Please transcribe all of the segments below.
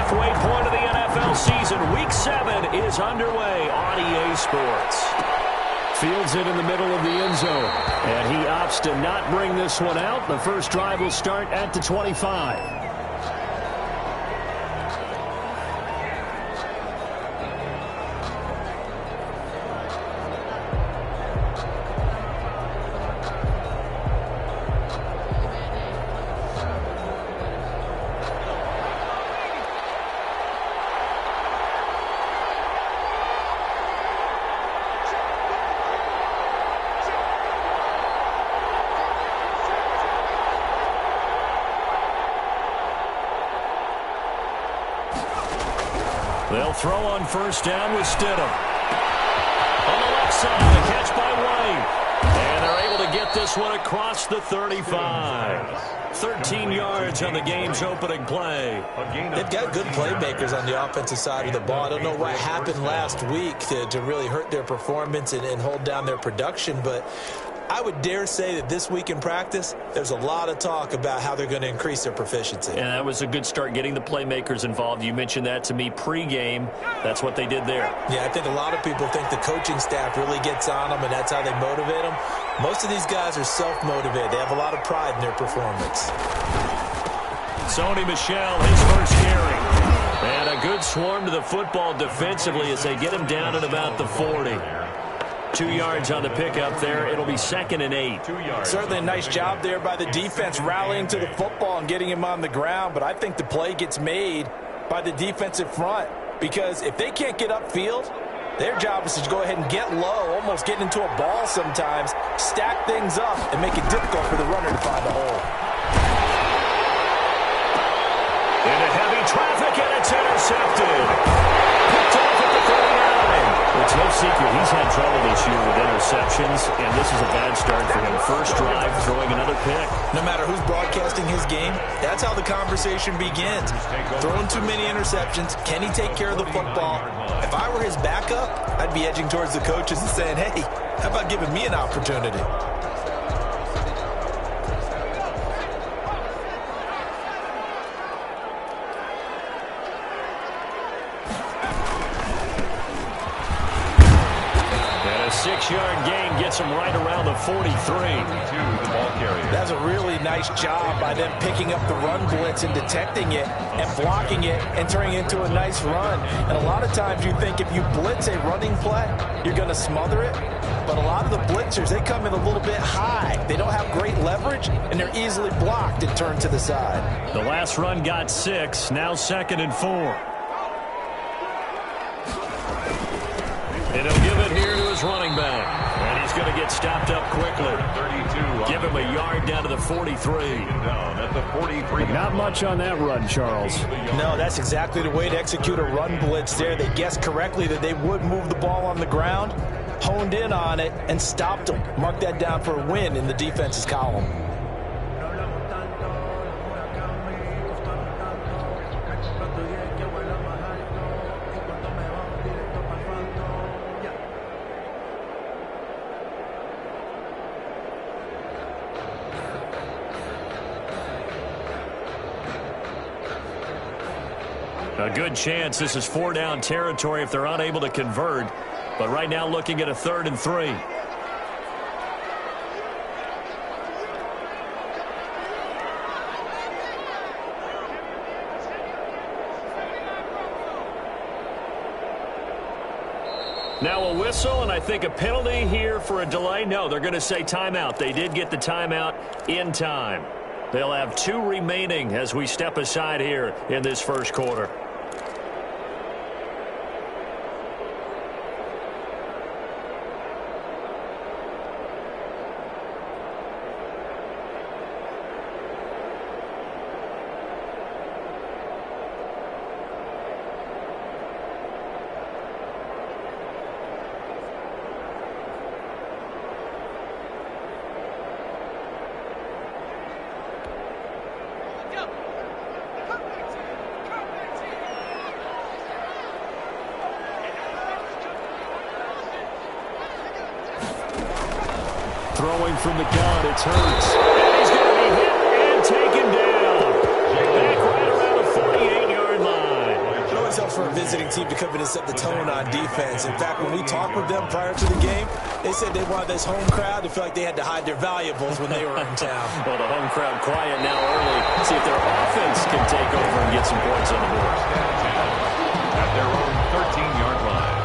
halfway point of the NFL season. Week 7 is underway on EA Sports. Fields it in the middle of the end zone. And he opts to not bring this one out. The first drive will start at the 25. They'll throw on first down with Stidham. On the left side, catch by White. And they're able to get this one across the 35. 13 yards on the game's opening play. They've got good playmakers on the offensive side of the ball. I don't know what happened last week to really hurt their performance and hold down their production, but I would dare say that this week in practice, there's a lot of talk about how they're going to increase their proficiency. And that was a good start, getting the playmakers involved. You mentioned that to me pregame. That's what they did there. Yeah, I think a lot of people think the coaching staff really gets on them, and that's how they motivate them. Most of these guys are self-motivated. They have a lot of pride in their performance. Sony Michel, his first carry. And a good swarm to the football defensively as they get him down at about the 40. 2 yards on the pickup there. It'll be 2nd and 8. Certainly a nice job there by the defense rallying to the football and getting him on the ground. But I think the play gets made by the defensive front, because if they can't get upfield, their job is to go ahead and get low, almost get into a ball sometimes, stack things up, and make it difficult for the runner to find a hole. Into heavy traffic, and it's intercepted. Picked off at the 39. It's no secret he's had trouble this year with interceptions, and this is a bad start for him. First drive, throwing another pick. No matter who's broadcasting his game, that's how the conversation begins. Throwing too many interceptions, can he take care of the football? If I were his backup, I'd be edging towards the coaches and saying, hey, how about giving me an opportunity? A 6-yard gain gets him right around the 43. That's a really nice job by them picking up the run blitz and detecting it and blocking it and turning it into a nice run. And a lot of times you think if you blitz a running play, you're going to smother it. But a lot of the blitzers, they come in a little bit high. They don't have great leverage, and they're easily blocked and turned to the side. The last run got 6, now 2nd and 4. And he'll give it here to his running back. And he's going to get stopped up quickly. 32. Give him a yard down to the 43. Not much on that run, Charles. No, that's exactly the way to execute a run blitz there. They guessed correctly that they would move the ball on the ground, honed in on it, and stopped them. Mark that down for a win in the defense's column. A good chance this is 4-down territory if they're unable to convert. But right now looking at a 3rd and 3. Now a whistle, and I think a penalty here for a delay. No, they're going to say timeout. They did get the timeout in time. They'll have 2 remaining as we step aside here in this first quarter. Throwing from the gun, it's Hurts. And he's going to be hit and taken down. Back right around the 48-yard line. for a visiting team to come in and set the tone on defense. In fact, when we talked with them prior to the game, they said they wanted this home crowd to feel like they had to hide their valuables when they were in town. Well, the home crowd quiet now early. See if their offense can take over and get some points on the board. At their own 13-yard line.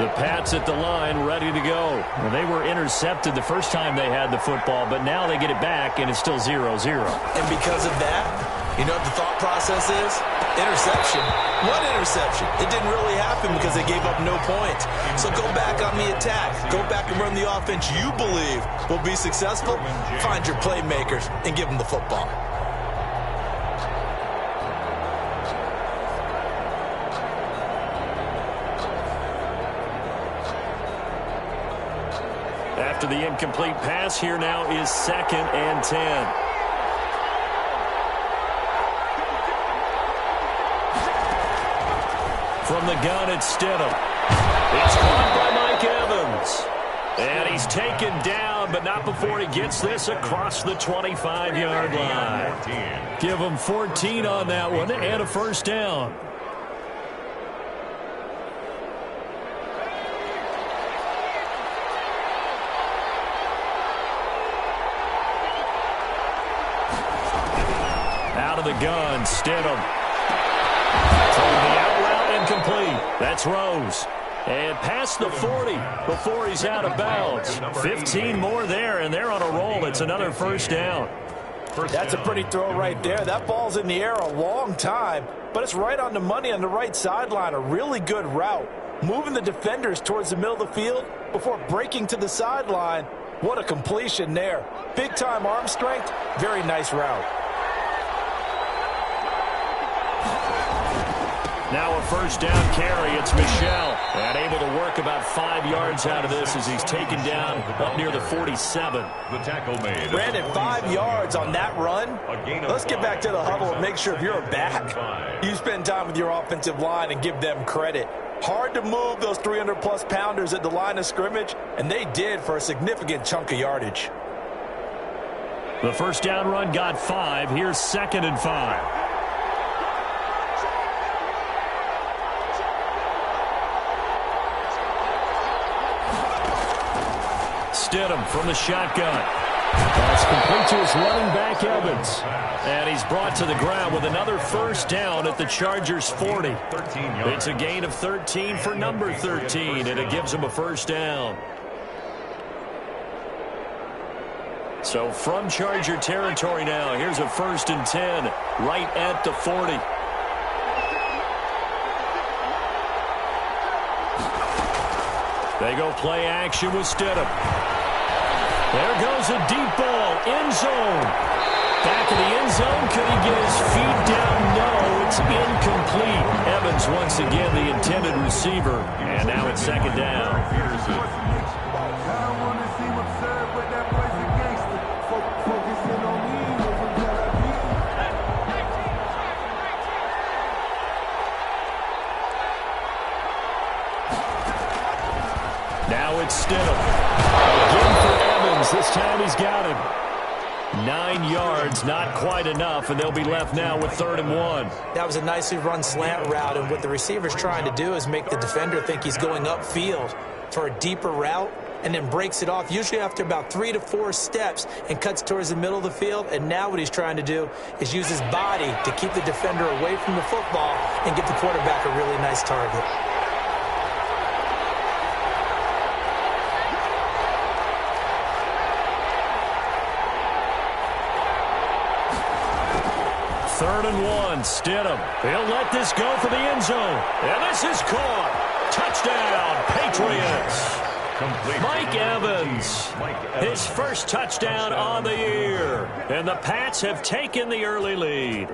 The Pats at the line, ready to go. Well, they were intercepted the first time they had the football, but now they get it back, and it's still 0-0. And because of that, you know what the thought process is? Interception. One interception. It didn't really happen because they gave up no points. So go back on the attack. Go back and run the offense you believe will be successful. Find your playmakers and give them the football. After the incomplete pass, here now is 2nd and 10. From the gun, it's Stidham. It's caught by Mike Evans. And he's taken down, but not before he gets this across the 25-yard line. Give him 14 on that one and a first down. Out of the gun, Stidham. Throwing the out route incomplete. That's Rose. And past the 40 before he's out of bounds. 15 more there, and they're on a roll. It's another first down. That's a pretty throw right there. That ball's in the air a long time, but it's right on the money on the right sideline. A really good route. Moving the defenders towards the middle of the field before breaking to the sideline. What a completion there. Big-time arm strength. Very nice route. Now a first down carry. It's Michel. And able to work about 5 yards out of this as he's taken down up near the 47. The tackle made. Brandon, 5 yards on that run. Let's get back to the huddle and make sure if you're a back, you spend time with your offensive line and give them credit. Hard to move those 300-plus pounders at the line of scrimmage, and they did for a significant chunk of yardage. The first down run got 5. Here's 2nd and 5. Stidham from the shotgun. That's complete to his running back, Evans. And he's brought to the ground with another first down at the Chargers' 40. It's a gain of 13 for number 13, and it gives him a first down. So from Charger territory now, here's a 1st and 10 right at the 40. They go play action with Stidham. There goes a deep ball, end zone. Back of the end zone, could he get his feet down? No, it's incomplete. Evans once again the intended receiver, and now it's 2nd down. Now it's Stidham. Again for Evans. This time he's got him. 9 yards, not quite enough, and they'll be left now with 3rd and 1. That was a nicely run slant route, and what the receiver's trying to do is make the defender think he's going upfield for a deeper route, and then breaks it off, usually after about 3 to 4 steps, and cuts towards the middle of the field. And now what he's trying to do is use his body to keep the defender away from the football and get the quarterback a really nice target. Third and 1, Stidham. He'll let this go for the end zone. And this is caught. Touchdown, Patriots. Mike Evans, his first touchdown on the year. And the Pats have taken the early lead.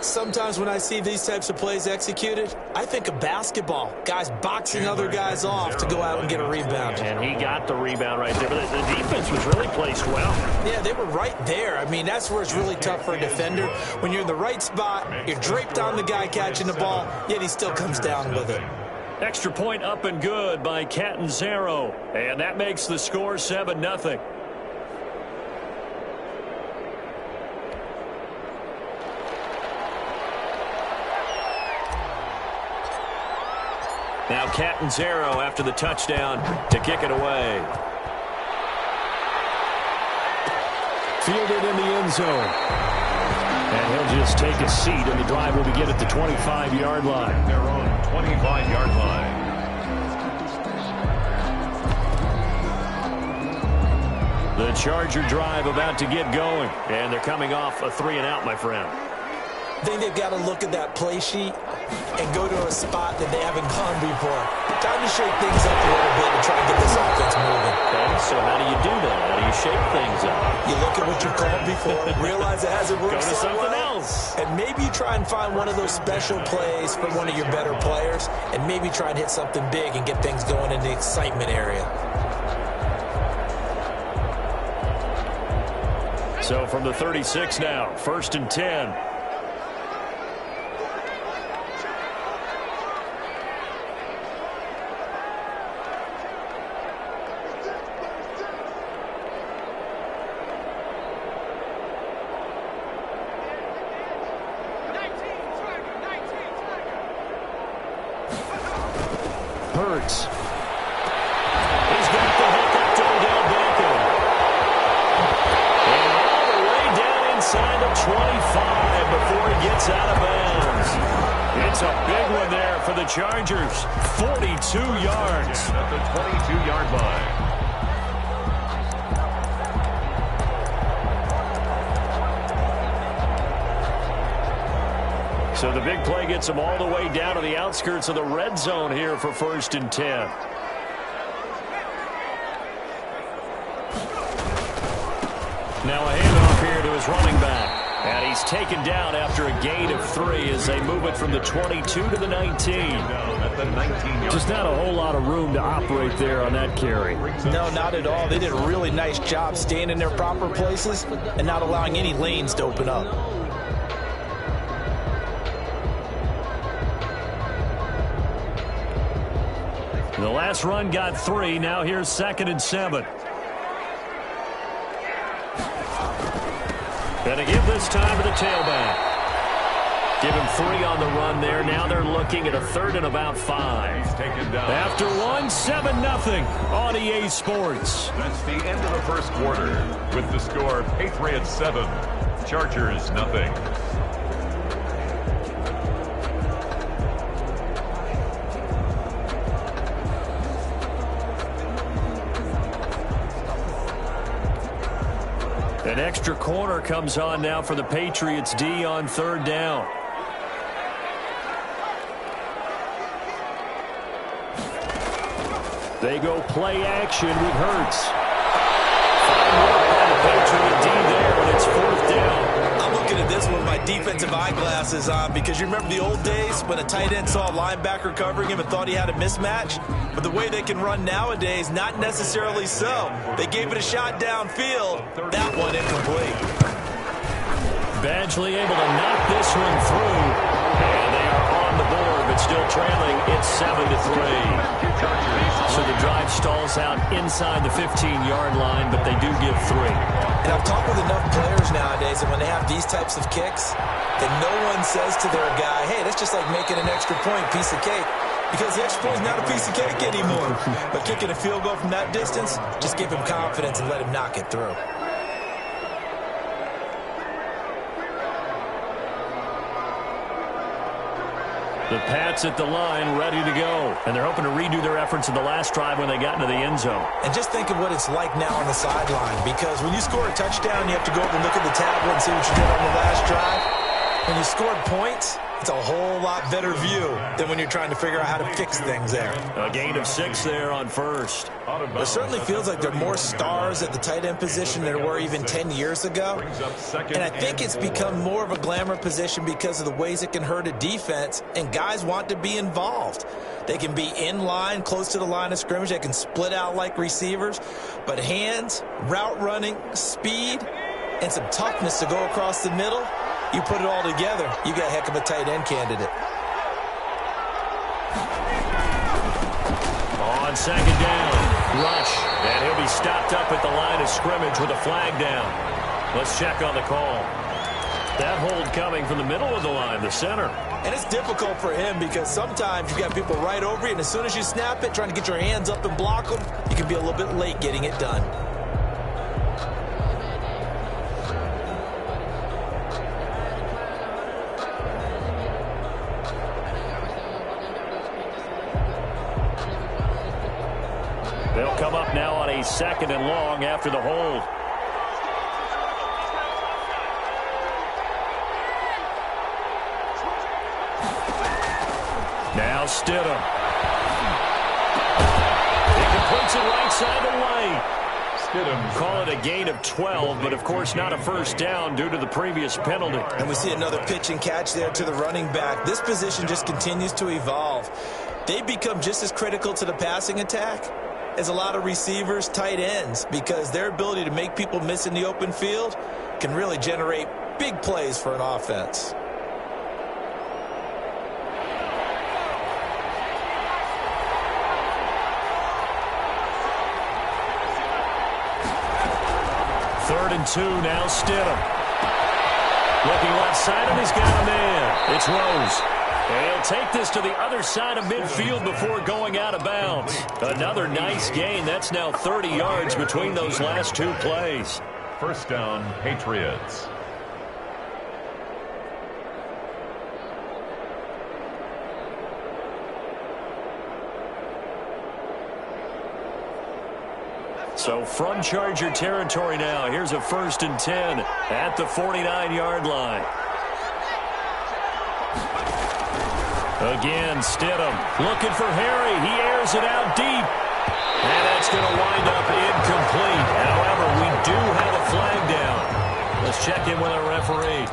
Sometimes when I see these types of plays executed, I think of basketball. Guys boxing other guys off to go out and get a rebound. And he got the rebound right there. But the defense was really placed well. Yeah, they were right there. I mean, that's where it's really tough for a defender. When you're in the right spot, you're draped on the guy catching the ball, yet he still comes down with it. Extra point up and good by Catanzaro. And that makes the score 7-0. Now Catanzaro after the touchdown to kick it away. Fielded in the end zone. And he'll just take a seat, and the drive will begin at the 25-yard line. Their own 25-yard line. The Charger drive about to get going, and they're coming off a 3-and-out, my friend. I think they've got to look at that play sheet and go to a spot that they haven't gone before. Time to shake things up a little bit and try and get this offense moving. Okay, so how do you do that? How do you shake things up? You look at what you've called before, realize it hasn't worked Go to so something well, else. and maybe you try and find one of those special plays for one of your better players, and maybe try and hit something big and get things going in the excitement area. So from the 36 now, 1st and 10. Hurts. He's got the hook up to Odell Beckham. And all the way down inside the 25 before he gets out of bounds. It's a big one there for the Chargers. 42 yards. At the 22-yard line. So the big play gets them all the way down to the outskirts of the red zone here for 1st and 10. Now a handoff here to his running back. And he's taken down after a gain of 3 as they move it from the 22 to the 19. At the 19-yard. Just not a whole lot of room to operate there on that carry. No, not at all. They did a really nice job staying in their proper places and not allowing any lanes to open up. The last run got 3. Now here's 2nd and 7. And to give this time to the tailback. Give him 3 on the run there. Now they're looking at a 3rd and about 5. He's taken down. After 1, 7-0 on EA Sports. That's the end of the first quarter with the score Patriots 7, Chargers 0. An extra corner comes on now for the Patriots D on 3rd down. They go play action with Hurts. Fine work by the Patriot D there, and it's 4th down. I'm looking at this with my defensive eyeglasses on because you remember the old days when a tight end saw a linebacker covering him and thought he had a mismatch? But the way they can run nowadays, not necessarily so. They gave it a shot downfield. That one incomplete. Badgley able to knock this one through. And they are on the board, but still trailing. It's 7-3. So the drive stalls out inside the 15-yard line, but they do give 3. And I've talked with enough players nowadays that when they have these types of kicks, that no one says to their guy, hey, that's just like making an extra point, piece of cake. Because the extra point is not a piece of cake anymore. But kicking a field goal from that distance, just give him confidence and let him knock it through. The Pats at the line, ready to go. And they're hoping to redo their efforts in the last drive when they got into the end zone. And just think of what it's like now on the sideline. Because when you score a touchdown, you have to go up and look at the tablet and see what you did on the last drive. When you scored points, it's a whole lot better view than when you're trying to figure out how to fix things there. A gain of 6 there on 1st. It certainly feels like there are more stars at the tight end position than there were even 10 years ago. And I think it's become more of a glamour position because of the ways it can hurt a defense, and guys want to be involved. They can be in line, close to the line of scrimmage. They can split out like receivers. But hands, route running, speed, and some toughness to go across the middle, you put it all together, you got a heck of a tight end candidate. On second down, rush, and he'll be stopped up at the line of scrimmage with a flag down. Let's check on the call. That hold coming from the middle of the line, the center. And it's difficult for him because sometimes you got people right over you, and as soon as you snap it, trying to get your hands up and block them, you can be a little bit late getting it done. They'll come up now on a second and long after the hold. Now Stidham. He completes it right side of the lane. Stidham. Call it a gain of 12, but of course not a first down due to the previous penalty. And we see another pitch and catch there to the running back. This position just continues to evolve. They become just as critical to the passing attack as a lot of receivers, tight ends, because their ability to make people miss in the open field can really generate big plays for an offense. Third and 2, now Stidham. Looking left side, and he's got a man. It's Rose. And he'll take this to the other side of midfield before going out of bounds. Another nice gain. That's now 30 yards between those last two plays. First down, Patriots. So from Charger territory now, here's a 1st and 10 at the 49-yard line. Again, Stidham looking for Harry. He airs it out deep. And that's going to wind up incomplete. However, we do have a flag down. Let's check in with our referee.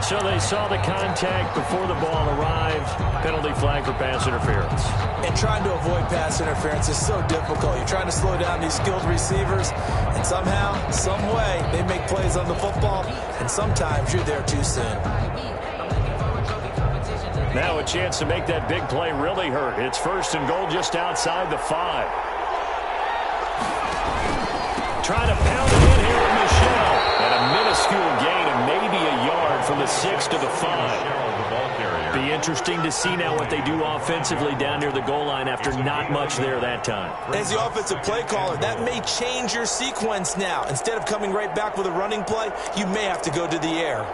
So they saw the contact before the ball arrived. Penalty flag for pass interference. And trying to avoid pass interference is so difficult. You're trying to slow down these skilled receivers, and somehow, some way, they make plays on the football, and sometimes you're there too soon. Now a chance to make that big play really hurt. It's 1st and goal just outside the 5. Trying to pound it in here with Michel. And a minuscule gain of maybe a yard from the 6 to the 5. Be interesting to see now what they do offensively down near the goal line after not much there that time. As the offensive play caller, that may change your sequence now. Instead of coming right back with a running play, you may have to go to the air.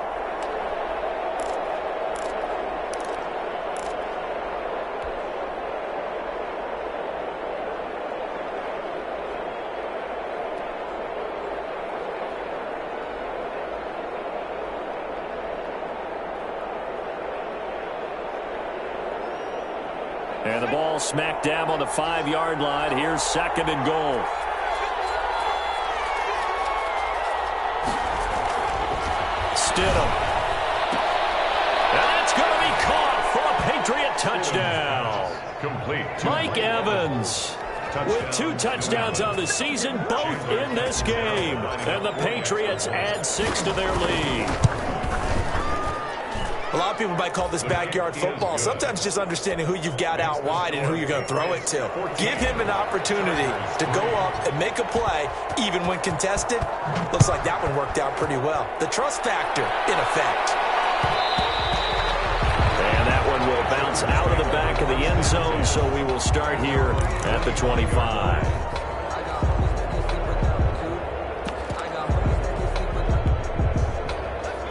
And the ball smack dab on the 5-yard line. Here's 2nd and goal. Stidham. And that's going to be caught for a Patriot touchdown. Complete. Mike Evans with 2 touchdowns on the season, both in this game. And the Patriots add 6 to their lead. A lot of people might call this backyard football. Sometimes just understanding who you've got out wide and who you're going to throw it to. Give him an opportunity to go up and make a play, even when contested. Looks like that one worked out pretty well. The trust factor in effect. And that one will bounce out of the back of the end zone, so we will start here at the 25.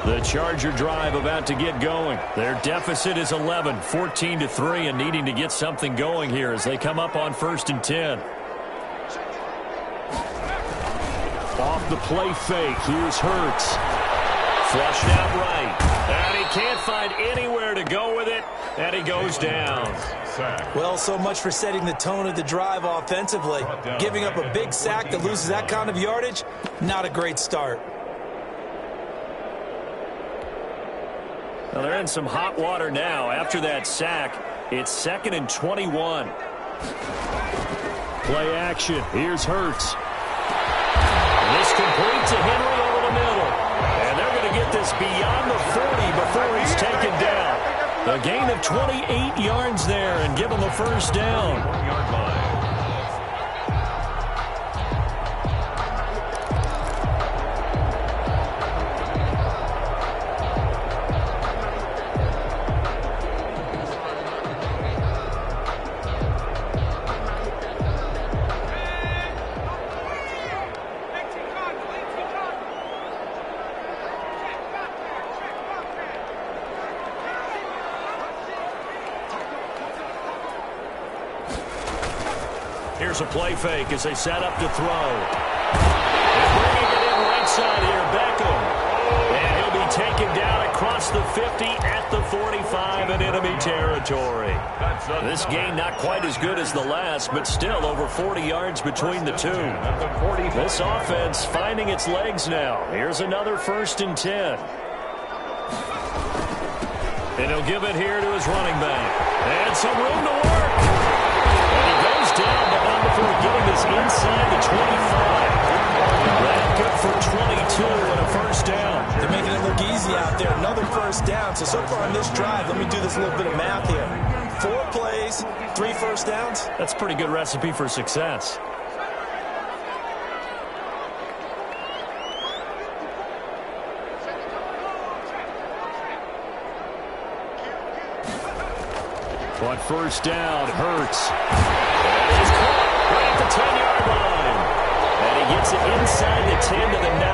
The Charger drive about to get going. Their deficit is 11, 14-3, and needing to get something going here as they come up on 1st and 10. Off the play fake, here's Hurts. Flushed out right, and he can't find anywhere to go with it, and he goes down. Well, so much for setting the tone of the drive offensively. Giving up a big sack that loses that kind of yardage, not a great start. Well, they're in some hot water now. After that sack, it's 2nd and 21. Play action. Here's Hurts. And this completes to Henry over the middle. And they're going to get this beyond the 40 before he's taken down. A gain of 28 yards there and give him a 1st down. Here's a play fake as they set up to throw. And bringing it in right side here, Beckham. And he'll be taken down across the 50 at the 45 in enemy territory. This game not quite as good as the last, but still over 40 yards between the two. This offense finding its legs now. Here's another 1st and 10. And he'll give it here to his running back. And some room to work. And he goes down, but not before getting this inside the 25. That good for 22 and a 1st down. They're making it look easy out there. Another 1st down. So far on this drive, let me do this little bit of math here. 4 plays, 3 1st downs. That's a pretty good recipe for success. But 1st down, Hurts. And he's caught right at the 10-yard line. And he gets it inside the 10 to the 9.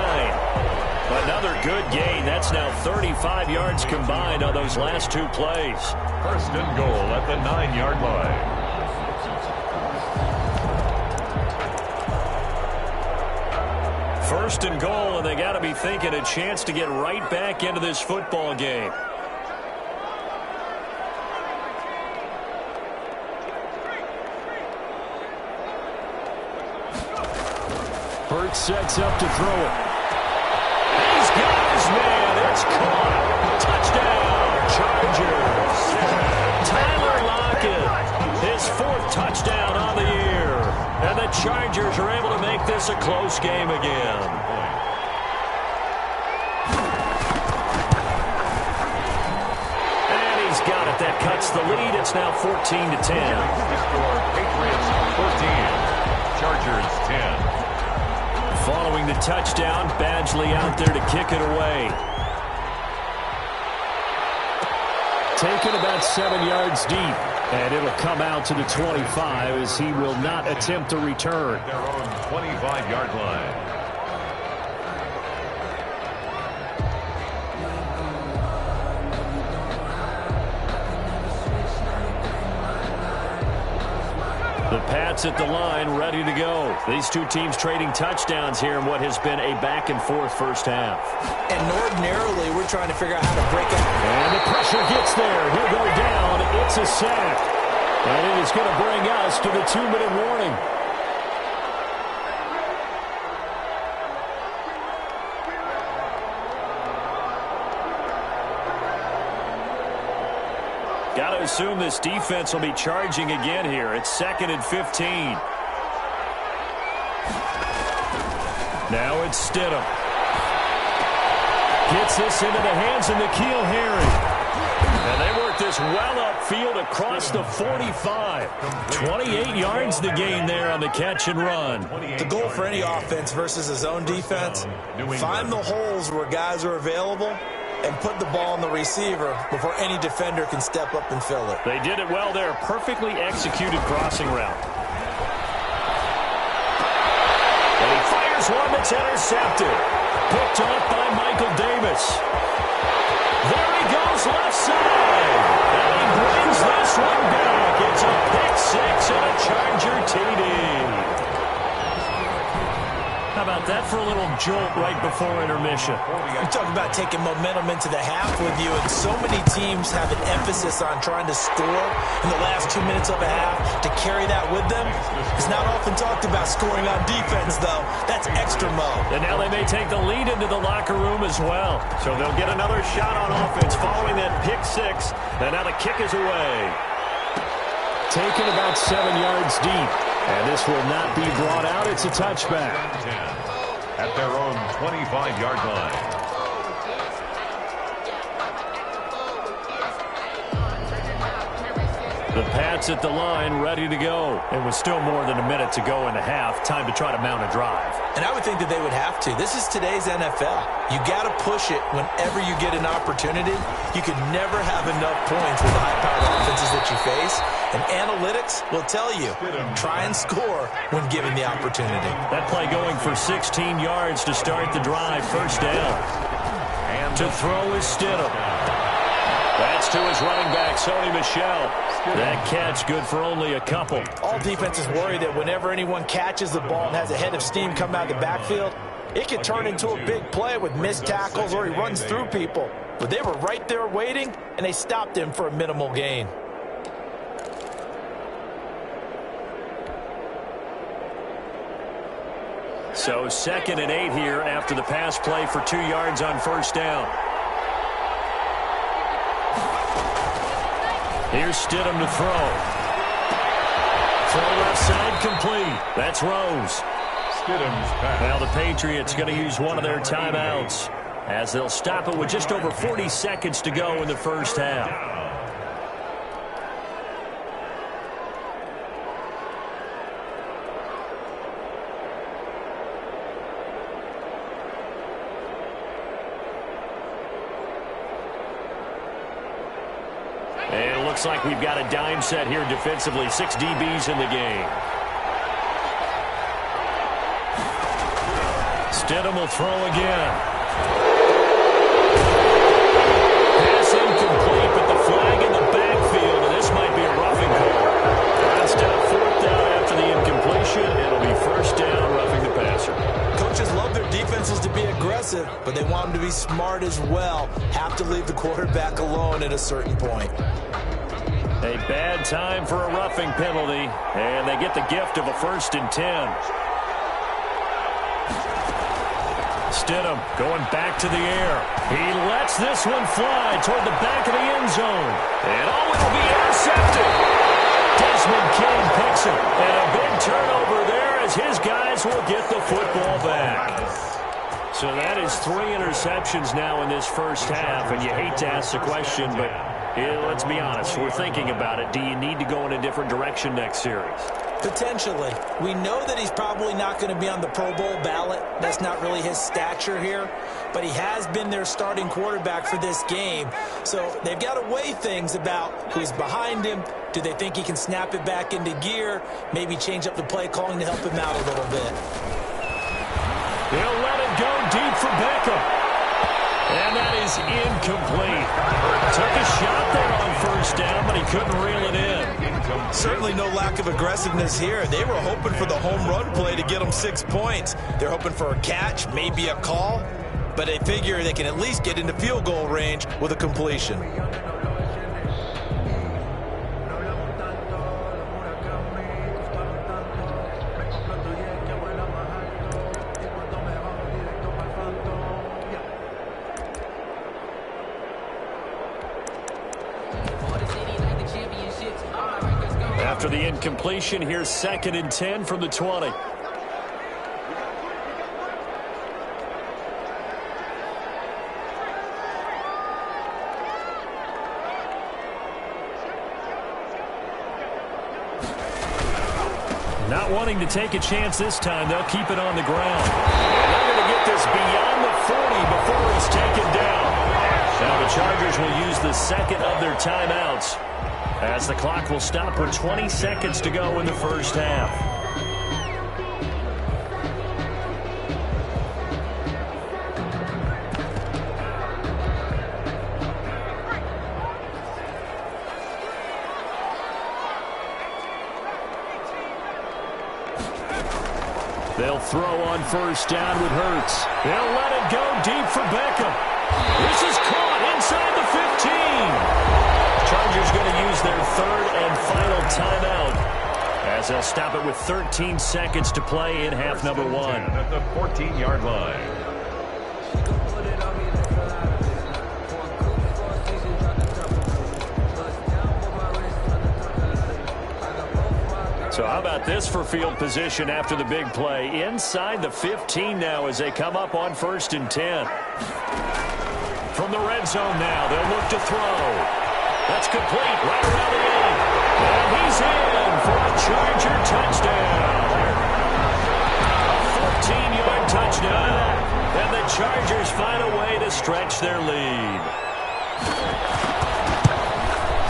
Another good gain. That's now 35 yards combined on those last 2 plays. 1st and goal at the 9-yard line. First and goal, and they got to be thinking a chance to get right back into this football game. Hurts sets up to throw it. He's got his man. It's caught. Touchdown, Chargers. Tyler Lockett, his 4th touchdown on the year. And the Chargers are able to make this a close game again. And he's got it. That cuts the lead. It's now 14 to 10. The score, Patriots 14, Chargers 10. Following the touchdown, Badgley out there to kick it away. Taken about 7 yards deep, and it'll come out to the 25 as he will not attempt to return. Their own 25-yard line. The Pats at the line, ready to go. These 2 teams trading touchdowns here in what has been a back-and-forth 1st half. And ordinarily, we're trying to figure out how to break up. And the pressure gets there. He'll go down. It's a sack. And it is going to bring us to the 2-minute warning. Got to assume this defense will be charging again here. It's 2nd and 15. Now it's Stidham. Gets this into the hands of N'Keal Harry. And they work this well upfield across the 45. 28 yards the gain there on the catch and run. The goal for any offense versus a zone defense, find the holes where guys are available and put the ball on the receiver before any defender can step up and fill it. They did it well there. Perfectly executed crossing route. And he fires one that's intercepted. Picked off by Michael Davis. There he goes left side. And he brings this one back. It's a pick 6 and a Charger TD. How about that for a little jolt right before intermission? You talk about taking momentum into the half with you, and so many teams have an emphasis on trying to score in the last 2 minutes of a half. To carry that with them is not often talked about. Scoring on defense, though, that's extra mode. And now they may take the lead into the locker room as well. So they'll get another shot on offense following that pick 6. And now the kick is away. Taken about 7 yards deep. And this will not be brought out. It's a touchback. At their own 25-yard line. The Pats at the line, ready to go. And with still more than a minute to go in the half, time to try to mount a drive. And I would think that they would have to. This is today's NFL. You got to push it whenever you get an opportunity. You can never have enough points with the high-powered offenses that you face. And analytics will tell you, try and score when given the opportunity. That play going for 16 yards to start the drive. 1st down. And to throw is Stidham. That's gets to his running back, Sony Michel. That catch good for only a couple. All defenses worry that whenever anyone catches the ball and has a head of steam come out of the backfield, it can turn into a big play with missed tackles or he runs through people. But they were right there waiting, and they stopped him for a minimal gain. So 2nd and 8 here after the pass play for 2 yards on first down. Here's Stidham to throw. Throw left side complete. That's Rose. Stidham's pass. Now the Patriots going to use one of their timeouts as they'll stop it with just over 40 seconds to go in the first half. And it looks like we've got a dime set here defensively. 6 DBs in the game. Stidham will throw again. Pass incomplete, but the flag in the backfield, and this might be a roughing call. Last down, 4th down after the incompletion. It'll be first down, roughing the passer. Coaches love their defenses to be aggressive, but they want them to be smart as well. Have to leave the quarterback alone at a certain point. A bad time for a roughing penalty, and they get the gift of a 1st and 10. Stidham going back to the air. He lets this one fly toward the back of the end zone. And it'll be intercepted. Desmond King picks it. And a big turnover there as his guys will get the football back. So that is 3 interceptions now in this first half. And you hate to ask the question, but let's be honest. We're thinking about it. Do you need to go in a different direction next series? Potentially. We know that he's probably not going to be on the Pro Bowl ballot. That's not really his stature here. But he has been their starting quarterback for this game. So they've got to weigh things about who's behind him. Do they think he can snap it back into gear? Maybe change up the play calling to help him out a little bit. He'll let it go deep for Beckham. And that is incomplete. Took a shot there on first down, but he couldn't reel it in. Certainly no lack of aggressiveness here. They were hoping for the home run play to get them 6 points. They're hoping for a catch, maybe a call, but they figure they can at least get into field goal range with a completion. After the incompletion, here's 2nd and 10 from the 20. Not wanting to take a chance this time, they'll keep it on the ground. They're going to get this beyond the 40 before he's taken down. Now the Chargers will use the 2nd of their timeouts, as the clock will stop with 20 seconds to go in the first half. They'll throw on first down with Hurts. They'll let it go deep for Beckham. This is caught inside the 15. Chargers going to use their 3rd and final timeout as they'll stop it with 13 seconds to play in half number 1. At the 14-yard line. So how about this for field position after the big play? Inside the 15 now as they come up on 1st and 10. From the red zone now, they'll look to throw. That's complete right around the 8. And he's in for a Charger touchdown. A 14-yard touchdown. And the Chargers find a way to stretch their lead.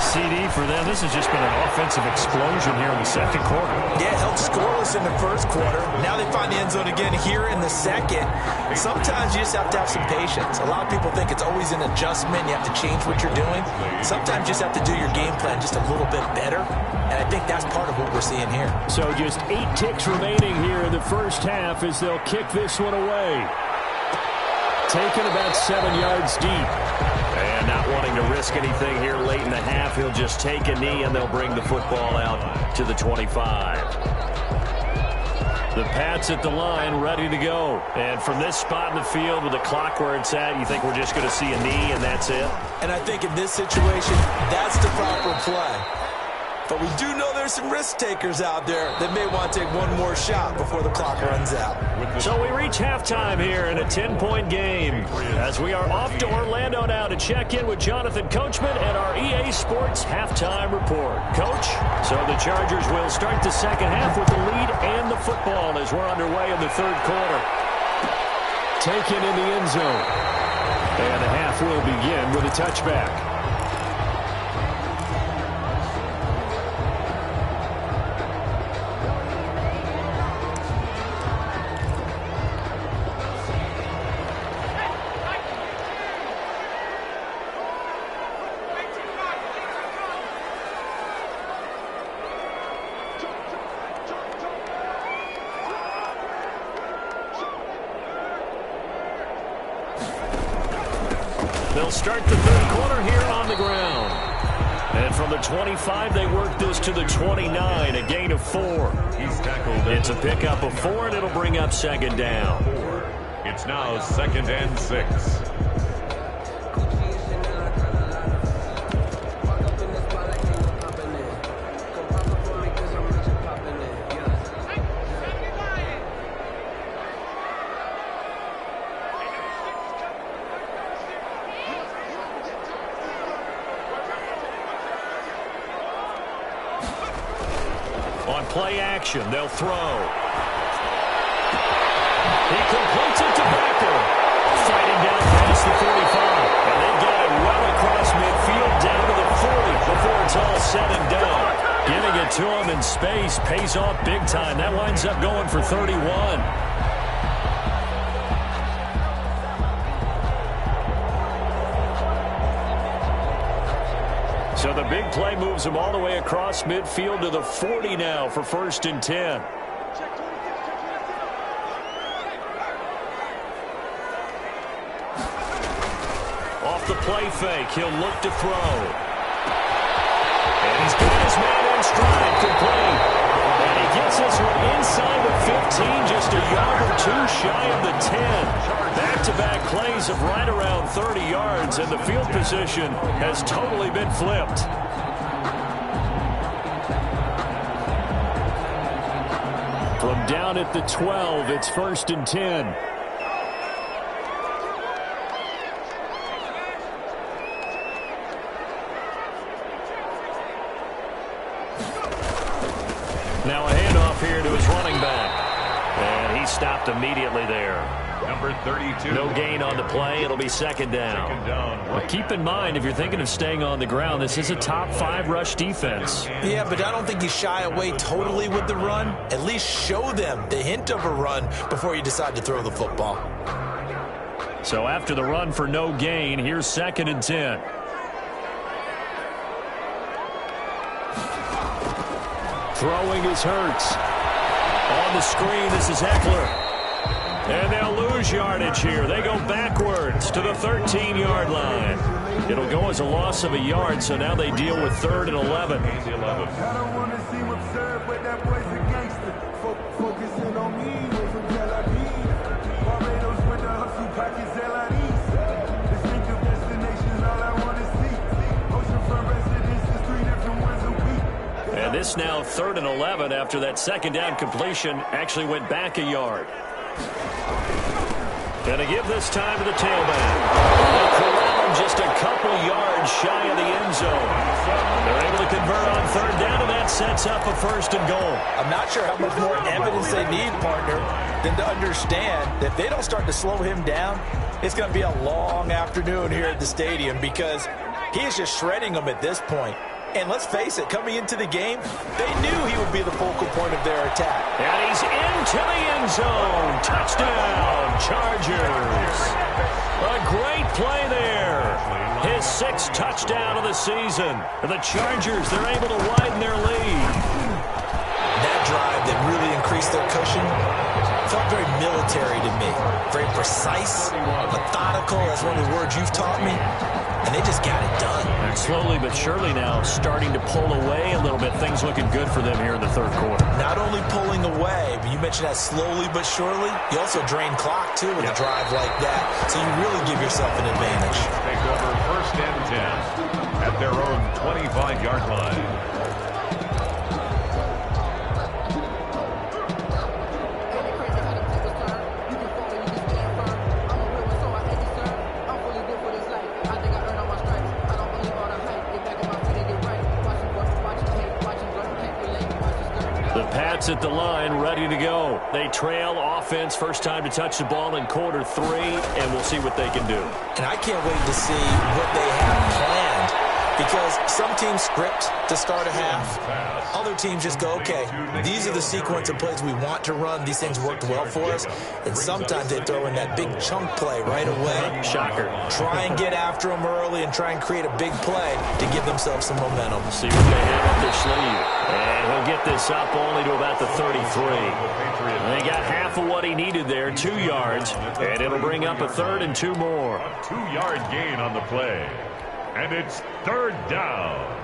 CD for them. This has just been an offensive explosion here in the second quarter. Yeah, held scoreless in the first quarter. Now they find the end zone again here in the second. Sometimes you just have to have some patience. A lot of people think it's always an adjustment. You have to change what you're doing. Sometimes you just have to do your game plan just a little bit better. And I think that's part of what we're seeing here. So just 8 ticks remaining here in the first half as they'll kick this one away. Taken about 7 yards deep. And not wanting to risk anything here late in the half, he'll just take a knee and they'll bring the football out to the 25. The Pats at the line, ready to go. And from this spot in the field with the clock where it's at, you think we're just going to see a knee and that's it? And I think in this situation, that's the proper play. But we do know there's some risk takers out there that may want to take one more shot before the clock runs out. So we reach halftime here in a 10-point game as we are off to Orlando now to check in with Jonathan Coachman and our EA Sports halftime report. Coach, so the Chargers will start the second half with the lead and the football as we're underway in the third quarter. Taken in the end zone. And the half will begin with a touchback. They'll start the third quarter here on the ground. And from the 25, they work this to the 29, a gain of 4. He's tackled. It's a pickup of 4, and it'll bring up second down. It's now 2nd and 6. Play action. They'll throw. He completes it to Becker. Fighting down past the 45. And they get it well across midfield down to the 40 before it's all said and done. Giving it to him in space pays off big time. That winds up going for 31. So the big play moves him all the way across midfield to the 40 now for 1st and 10. Off the play fake, he'll look to throw. And he's got his man in stride, complete. And he gets this one inside the 15, just a yard or 2 shy of the 10. Back-to-back plays of right around 30 yards, and the field position has totally been flipped. From down at the 12, it's 1st and 10. Now a handoff here to his running back. And he stopped immediately there. Number 32. No gain on the play. It'll be second down. But keep in mind, if you're thinking of staying on the ground, this is a top 5 rush defense. Yeah, but I don't think you shy away totally with the run. At least show them the hint of a run before you decide to throw the football. So after the run for no gain, here's 2nd and 10. Throwing is Hurts. On the screen, this is Eckler. And they'll lose yardage here. They go backwards to the 13-yard line. It'll go as a loss of a yard, so now they deal with 3rd and 11. I don't want to see what's served, but that boy's a gangster. Focusing on me, way from Tel Aviv. Barbados with the hustle, pockets LIDs. Distinctive destinations, all I want to see. Oceanfront residences, 3 different ones a week. And this now 3rd and 11 after that second down completion actually went back a yard. Going to give this time to the tailback. They corral him just a couple yards shy of the end zone. They're able to convert on 3rd down, and that sets up a 1st and goal. I'm not sure how much more evidence they need, partner, than to understand that if they don't start to slow him down, it's going to be a long afternoon here at the stadium because he is just shredding them at this point. And let's face it, coming into the game, they knew he would be the focal point of their attack. And he's into the end zone. Touchdown, Chargers. A great play there. His 6th touchdown of the season. The Chargers, they're able to widen their lead. That drive that really increased their cushion felt very military to me. Very precise, methodical. That's one of the words you've taught me. And they just got it done. Slowly but surely now starting to pull away a little bit. Things looking good for them here in the third quarter. Not only pulling away, but you mentioned that slowly but surely. You also drain clock, too, with a drive like that. So you really give yourself an advantage. Take over 1st and 10 at their own 25-yard line. At the line, ready to go. They trail offense, first time to touch the ball in quarter 3, and we'll see what they can do. And I can't wait to see what they have planned, because some teams script to start a half. Other teams just go, okay, these are the sequence of plays we want to run. These things worked well for us. And sometimes they throw in that big chunk play right away. Shocker. Try and get after them early and try and create a big play to give themselves some momentum. See what they have up their sleeve. And he'll get this up only to about the 33. And they got half of what he needed there, 2 yards. And it'll bring up a 3rd and 2 more. A 2-yard gain on the play. And it's 3rd down.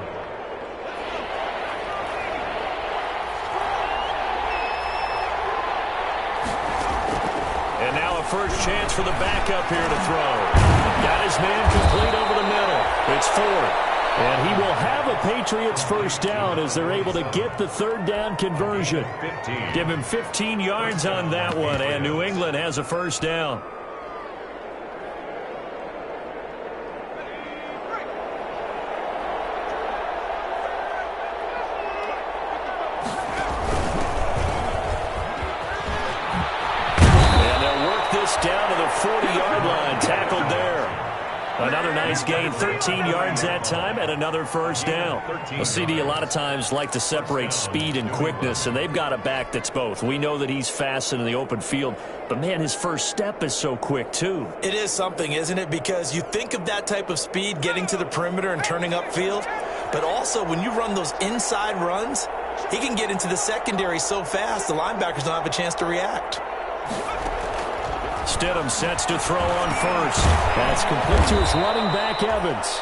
And now a first chance for the backup here to throw. Got his man complete over the middle. It's 4th. And he will have a Patriots first down as they're able to get the 3rd down conversion. 15. Give him 15 yards on that one, and New England has a first down. And they'll work this down to the 40-yard line, tackled there. Another nice gain, 13 yards that time, and another first down. Well, CD a lot of times like to separate speed and quickness, and they've got a back that's both. We know that he's fast in the open field, but, man, his first step is so quick, too. It is something, isn't it? Because you think of that type of speed getting to the perimeter and turning upfield, but also when you run those inside runs, he can get into the secondary so fast the linebackers don't have a chance to react. Stidham sets to throw on first. That's complete to his running back, Evans.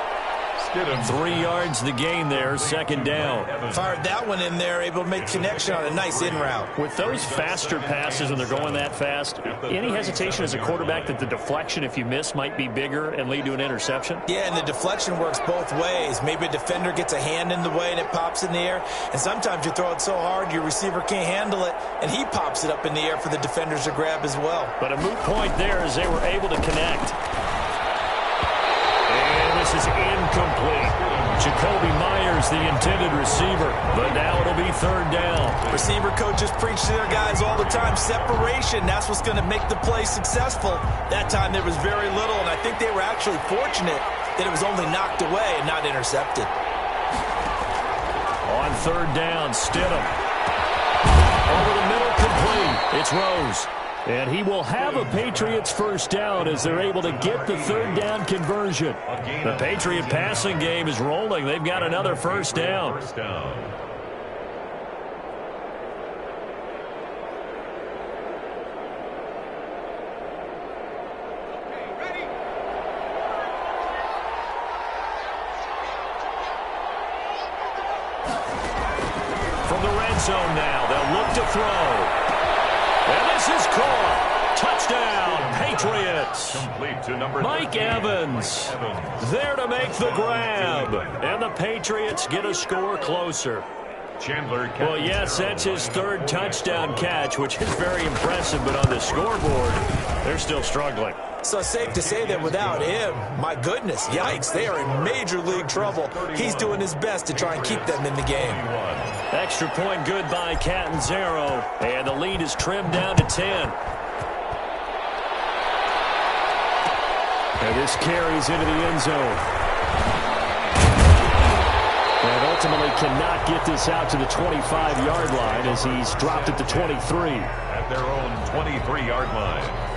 Stidham. 3 yards the gain there, 2nd down. Fired that one in there, able to make connection on a nice in route. With those faster passes when they're going that fast, any hesitation as a quarterback that the deflection, if you miss, might be bigger and lead to an interception? Yeah, and the deflection works both ways. Maybe a defender gets a hand in the way and it pops in the air. And sometimes you throw it so hard your receiver can't handle it, and he pops it up in the air for the defenders to grab as well. But a moot point there as they were able to connect. And this is incomplete. Jacoby Myers, the intended receiver, but now it'll be 3rd down. Receiver coaches preach to their guys all the time, separation. That's what's going to make the play successful. That time there was very little, and I think they were actually fortunate that it was only knocked away and not intercepted. On 3rd down, Stidham. Over the middle, complete. It's Rose. And he will have a Patriots first down as they're able to get the 3rd down conversion. The Patriot passing game is rolling. They've got another first down. From the red zone now, they'll look to throw. And this is caught. Touchdown, Patriots. Complete to number Mike 13. Evans there to make the grab. And the Patriots get a score closer. Chandler. Well, yes, that's his 3rd touchdown catch, which is very impressive. But on the scoreboard, they're still struggling. So it's safe to say that without him, my goodness, yikes, they are in major league trouble. He's doing his best to try and keep them in the game. Extra point good by Catanzaro, and the lead is trimmed down to 10. And this carries into the end zone. And ultimately cannot get this out to the 25-yard line as he's dropped it to 23. At their own 23-yard line.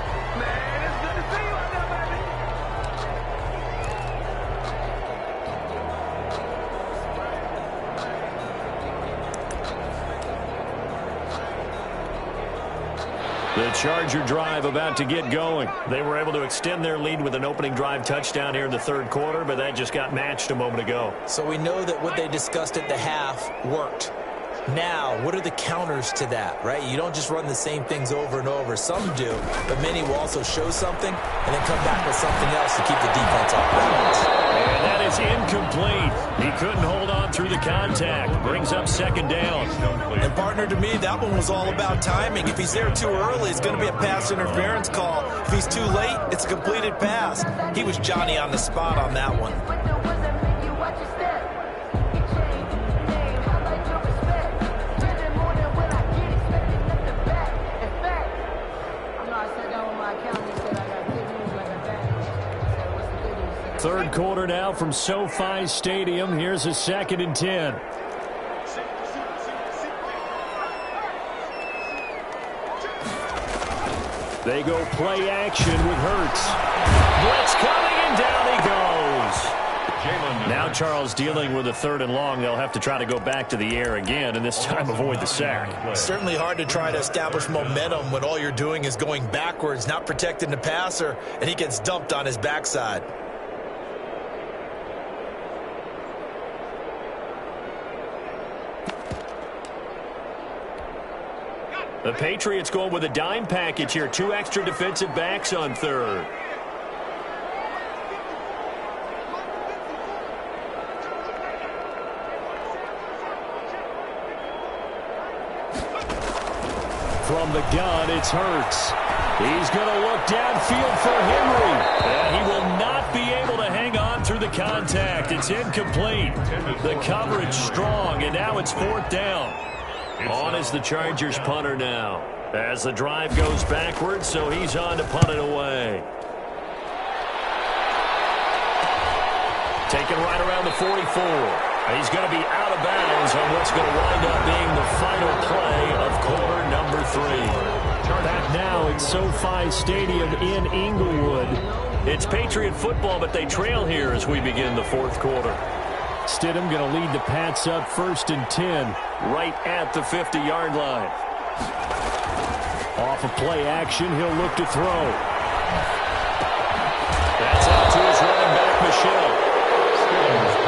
The Charger drive about to get going. They were able to extend their lead with an opening drive touchdown here in the third quarter, but that just got matched a moment ago. So we know that what they discussed at the half worked. Now, what are the counters to that, right? You don't just run the same things over and over. Some do, but many will also show something and then come back with something else to keep the defense off balance. And that is incomplete. He couldn't hold on through the contact. Brings up second down. And partner, to me, that one was all about timing. If he's there too early, it's going to be a pass interference call. If he's too late, it's a completed pass. He was Johnny on the spot on that one. Third quarter now from SoFi Stadium. Here's a 2nd and 10. They go play action with Hurts. Blitz coming, and down he goes. Now Charles dealing with a 3rd and long. They'll have to try to go back to the air again, and this time avoid the sack. Certainly hard to try to establish momentum when all you're doing is going backwards, not protecting the passer, and he gets dumped on his backside. The Patriots going with a dime package here. 2 extra defensive backs on 3rd. From the gun, it's Hurts. He's going to look downfield for Henry. And he will not be able to hang on through the contact. It's incomplete. The coverage strong, and now it's 4th down. On is the Chargers punter now. As the drive goes backwards, so he's on to punt it away. Taken right around the 44. He's going to be out of bounds on what's going to wind up being the final play of quarter number 3. Back now at SoFi Stadium in Inglewood. It's Patriot football, but they trail here as we begin the 4th quarter. Stidham going to lead the Pats up 1st and 10 right at the 50-yard line. Off of play action, he'll look to throw. That's out to his running back, Michel.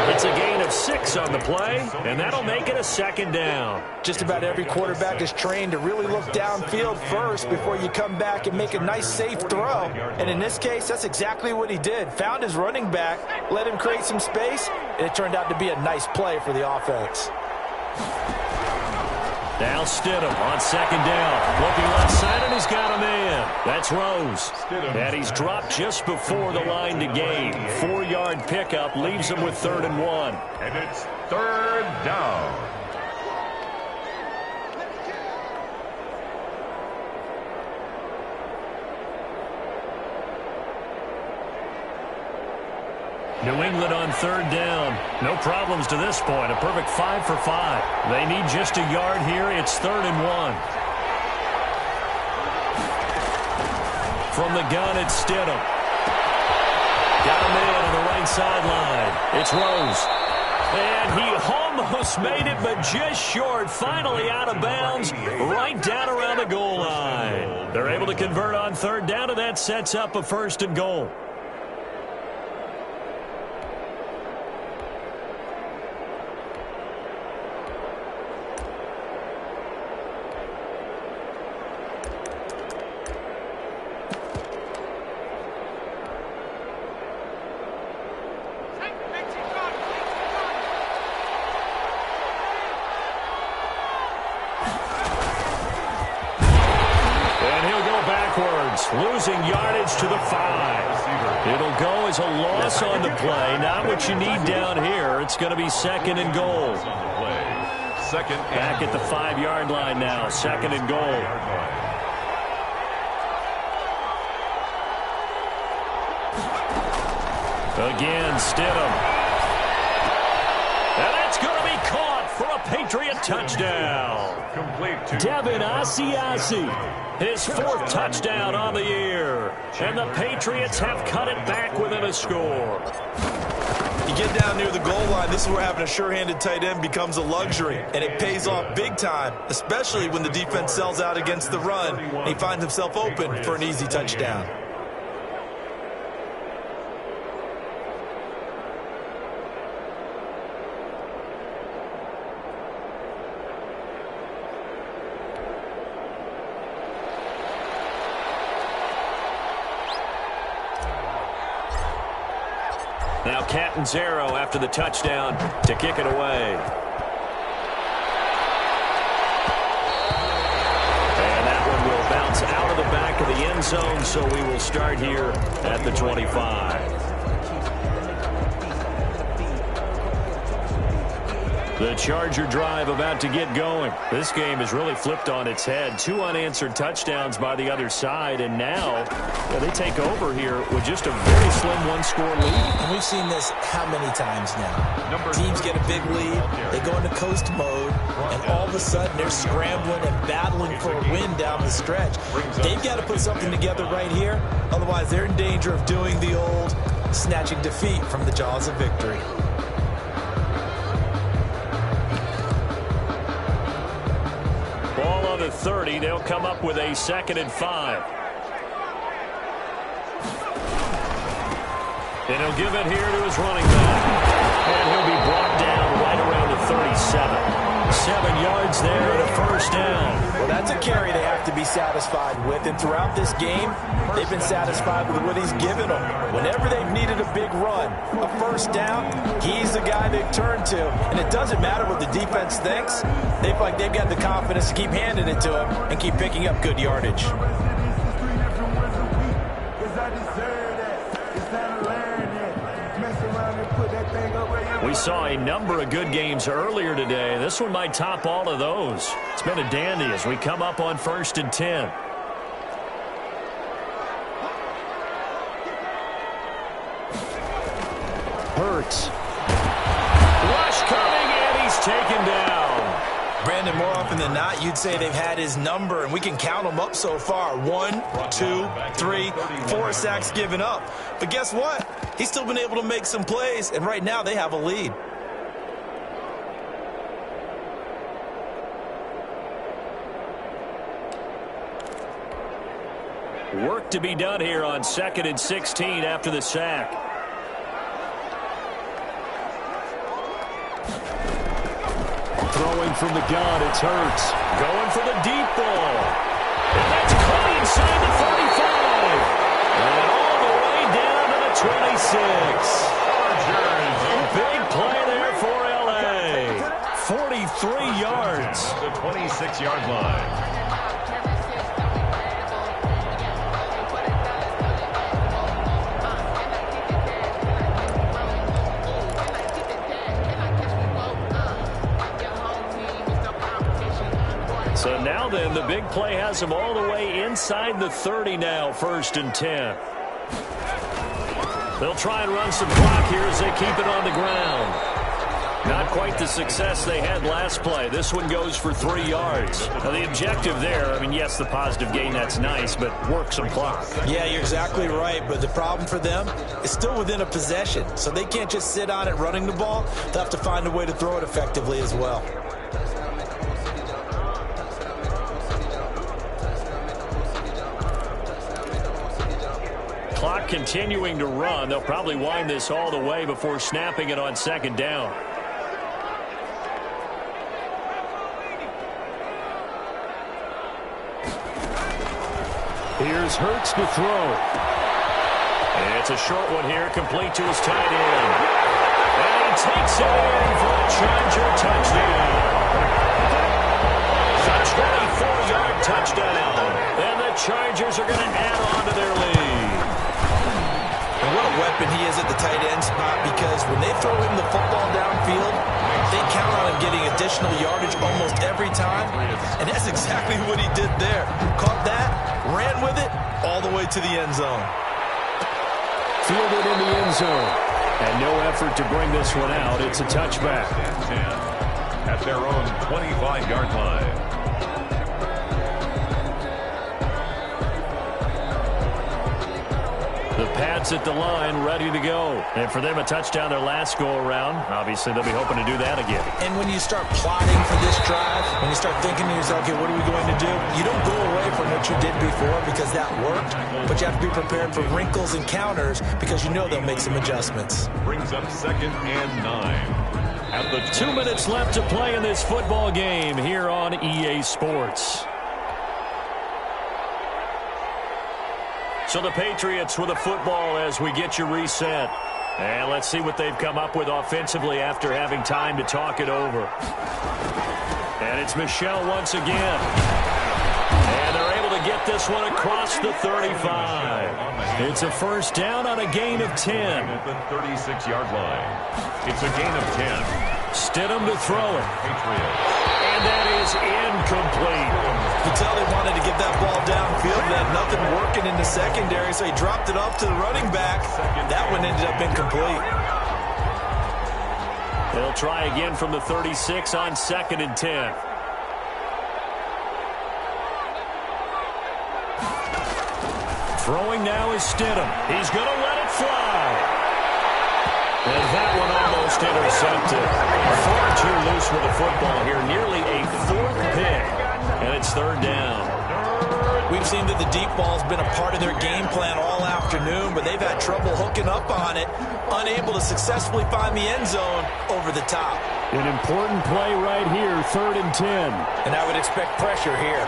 It's a gain of 6 on the play, and that'll make it a 2nd down. Just about every quarterback is trained to really look downfield first before you come back and make a nice, safe throw. And in this case, that's exactly what he did. Found his running back, let him create some space, and it turned out to be a nice play for the offense. Now Stidham on 2nd down. Looking left side, and he's got a man. That's Rose. And he's dropped just before the line to gain. 4-yard pickup leaves him with 3rd and 1. And it's 3rd down. New England on 3rd down. No problems to this point. A perfect 5 for 5. They need just a yard here. It's 3rd and 1. From the gun, it's Stidham. Got a man on the right sideline. It's Rose. And he almost made it, but just short. Finally out of bounds, right down around the goal line. They're able to convert on 3rd down, and that sets up a 1st and goal. Losing yardage to the 5. It'll go as a loss on the play. Not what you need down here. It's going to be 2nd and goal. Back at the 5-yard line now. 2nd and goal. Again, Stidham. And that's going to be Patriot touchdown. Complete to Devin Asiasi, his 4th touchdown on the year. And the Patriots have cut it back within a score. You get down near the goal line, this is where having a sure-handed tight end becomes a luxury, and it pays off big time, especially when the defense sells out against the run, and he finds himself open for an easy touchdown. Now Catanzaro after the touchdown to kick it away. And that one will bounce out of the back of the end zone, so we will start here at the 25. The Charger drive about to get going. This game is really flipped on its head. 2 unanswered touchdowns by the other side, and now they take over here with just a very slim 1-score lead. And we've seen this how many times now? Teams get a big lead, they go into coast mode, and all of a sudden they're scrambling and battling for a win down the stretch. They've got to put something together right here, otherwise they're in danger of doing the old snatching defeat from the jaws of victory. Ball on the 30. They'll come up with a 2nd and 5. And he'll give it here to his running back. And he'll be brought down right around the 37. 7 yards there and a 1st down. Well, that's a carry they have to be satisfied with. And throughout this game, they've been satisfied with what he's given them. Whenever they've needed a big run, a 1st down, he's the guy they've turned to. And it doesn't matter what the defense thinks. They feel like they've got the confidence to keep handing it to him and keep picking up good yardage. We saw a number of good games earlier today. This one might top all of those. It's been a dandy as we come up on 1st and 10. Hurts. Rush coming, and he's taken down. Brandon, more often than not, you'd say they've had his number, and we can count them up so far. 1, 2, 3, 4 sacks given up. But guess what? He's still been able to make some plays, and right now they have a lead. Work to be done here on 2nd and 16 after the sack. Throwing from the gun, it's Hurts. Going for the deep ball. And that's caught inside the 45. And all the way down to the 26. Big play there for L.A. 43 yards. The 26-yard line. So now then, the big play has him all the way inside the 30 now, 1st and 10. They'll try and run some clock here as they keep it on the ground. Not quite the success they had last play. This one goes for 3 yards. Now the objective there, I mean, yes, the positive gain, that's nice, but work some clock. Yeah, you're exactly right, but the problem for them is still within a possession, so they can't just sit on it running the ball. They'll have to find a way to throw it effectively as well. Clock continuing to run. They'll probably wind this all the way before snapping it on 2nd down. Here's Hurts to throw. And it's a short one here, complete to his tight end. And he takes it in for a Charger touchdown. A 24-yard touchdown. And the Chargers are going to add on to their lead. And what a weapon he is at the tight end spot, because when they throw him the football downfield, they count on him getting additional yardage almost every time. And that's exactly what he did there. Caught that, ran with it, all the way to the end zone. Fielded in the end zone. And no effort to bring this one out. It's a touchback. at their own 25-yard line. The Pats at the line, ready to go. And for them, a touchdown their last go-around. Obviously, they'll be hoping to do that again. And when you start plotting for this drive, when you start thinking to yourself, okay, what are we going to do? You don't go away from what you did before because that worked, but you have to be prepared for wrinkles and counters because you know they'll make some adjustments. Brings up 2nd and 9. At the 2 minutes left to play in this football game here on EA Sports. So the Patriots with a football as we get you reset. And let's see what they've come up with offensively after having time to talk it over. And it's Michel once again. And they're able to get this one across the 35. It's a first down on a gain of 10. At the 36-yard line. It's a gain of 10. Stidham to throw it. Patriots. And that is incomplete. You could tell they wanted to get that ball downfield. They had nothing working in the secondary, so he dropped it off to the running back. That one ended up incomplete. They'll try again from the 36 on 2nd and 10. Throwing now is Stidham. He's going to let it fly. And that one almost intercepted. Far too loose with the football here. Nearly a 4th pick. And it's 3rd down. We've seen that the deep ball has been a part of their game plan all afternoon, but they've had trouble hooking up on it, unable to successfully find the end zone over the top. An important play right here, 3rd and 10. And I would expect pressure here.